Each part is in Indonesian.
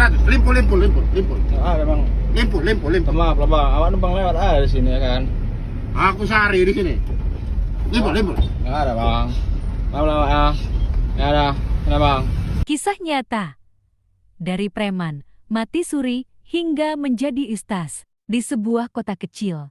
ada. Limpul. Ada bang. Limpul. Maaf lah bang, awak numpang lewat ada di sini ya kan? Aku sehari di sini. Limpul. Nggak ada bang. Maaf lah ya. Nggak ada. Kenapa bang? Kisah nyata dari preman, mati suri hingga menjadi ustaz. Di sebuah kota kecil,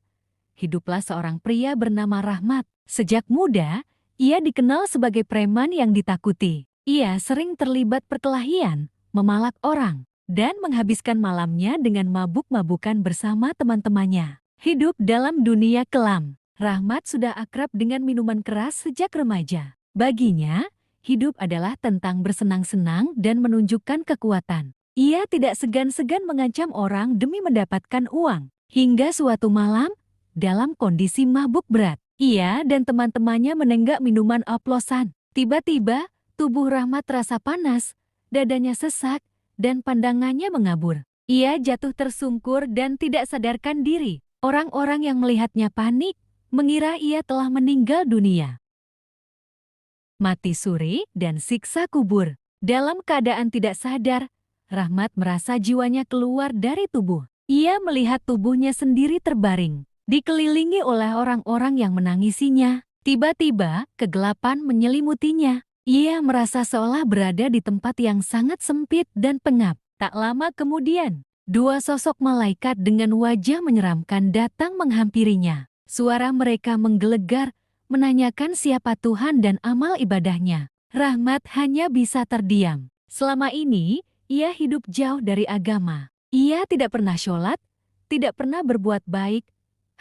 hiduplah seorang pria bernama Rahmat. Sejak muda, ia dikenal sebagai preman yang ditakuti. Ia sering terlibat perkelahian, memalak orang, dan menghabiskan malamnya dengan mabuk-mabukan bersama teman-temannya. Hidup dalam dunia kelam, Rahmat sudah akrab dengan minuman keras sejak remaja. Baginya, hidup adalah tentang bersenang-senang dan menunjukkan kekuatan. Ia tidak segan-segan mengancam orang demi mendapatkan uang. Hingga suatu malam, dalam kondisi mabuk berat, ia dan teman-temannya menenggak minuman oplosan. Tiba-tiba, tubuh Rahmat terasa panas, dadanya sesak, dan pandangannya mengabur. Ia jatuh tersungkur dan tidak sadarkan diri. Orang-orang yang melihatnya panik, mengira ia telah meninggal dunia. Mati suri dan siksa kubur. Dalam keadaan tidak sadar, Rahmat merasa jiwanya keluar dari tubuh. Ia melihat tubuhnya sendiri terbaring, dikelilingi oleh orang-orang yang menangisinya. Tiba-tiba, kegelapan menyelimutinya. Ia merasa seolah berada di tempat yang sangat sempit dan pengap. Tak lama kemudian, dua sosok malaikat dengan wajah menyeramkan datang menghampirinya. Suara mereka menggelegar, menanyakan siapa Tuhan dan amal ibadahnya. Rahmat hanya bisa terdiam. Selama ini, ia hidup jauh dari agama. Ia tidak pernah sholat, tidak pernah berbuat baik,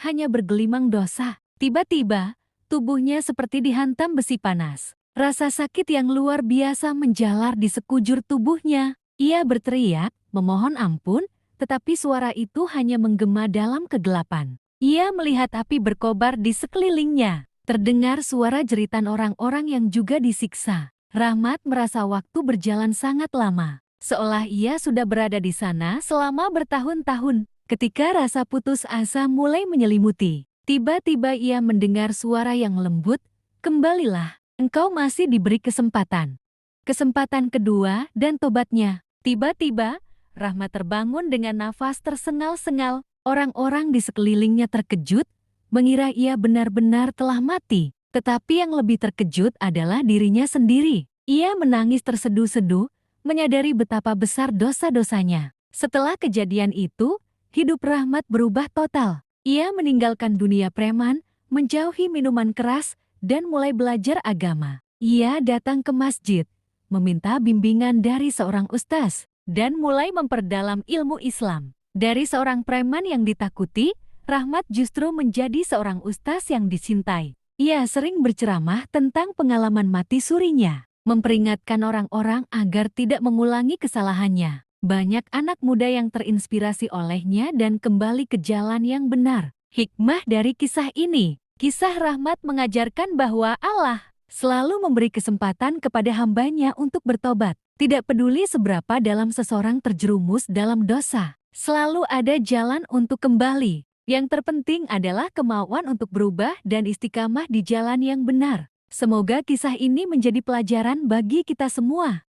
hanya bergelimang dosa. Tiba-tiba, tubuhnya seperti dihantam besi panas. Rasa sakit yang luar biasa menjalar di sekujur tubuhnya. Ia berteriak, memohon ampun, tetapi suara itu hanya menggema dalam kegelapan. Ia melihat api berkobar di sekelilingnya. Terdengar suara jeritan orang-orang yang juga disiksa. Rahmat merasa waktu berjalan sangat lama. Seolah ia sudah berada di sana selama bertahun-tahun. Ketika rasa putus asa mulai menyelimuti, tiba-tiba ia mendengar suara yang lembut, "Kembalilah, engkau masih diberi kesempatan." Kesempatan kedua dan tobatnya. Tiba-tiba, Rahmat terbangun dengan nafas tersengal-sengal. Orang-orang di sekelilingnya terkejut, mengira ia benar-benar telah mati. Tetapi yang lebih terkejut adalah dirinya sendiri. Ia menangis terseduh-seduh, menyadari betapa besar dosa-dosanya. Setelah kejadian itu, hidup Rahmat berubah total. Ia meninggalkan dunia preman, menjauhi minuman keras, dan mulai belajar agama. Ia datang ke masjid, meminta bimbingan dari seorang ustaz, dan mulai memperdalam ilmu Islam. Dari seorang preman yang ditakuti, Rahmat justru menjadi seorang ustaz yang dicintai. Ia sering berceramah tentang pengalaman mati surinya, memperingatkan orang-orang agar tidak mengulangi kesalahannya. Banyak anak muda yang terinspirasi olehnya dan kembali ke jalan yang benar. Hikmah dari kisah ini, kisah Rahmat mengajarkan bahwa Allah selalu memberi kesempatan kepada hambanya untuk bertobat. Tidak peduli seberapa dalam seseorang terjerumus dalam dosa, selalu ada jalan untuk kembali. Yang terpenting adalah kemauan untuk berubah dan istiqamah di jalan yang benar. Semoga kisah ini menjadi pelajaran bagi kita semua.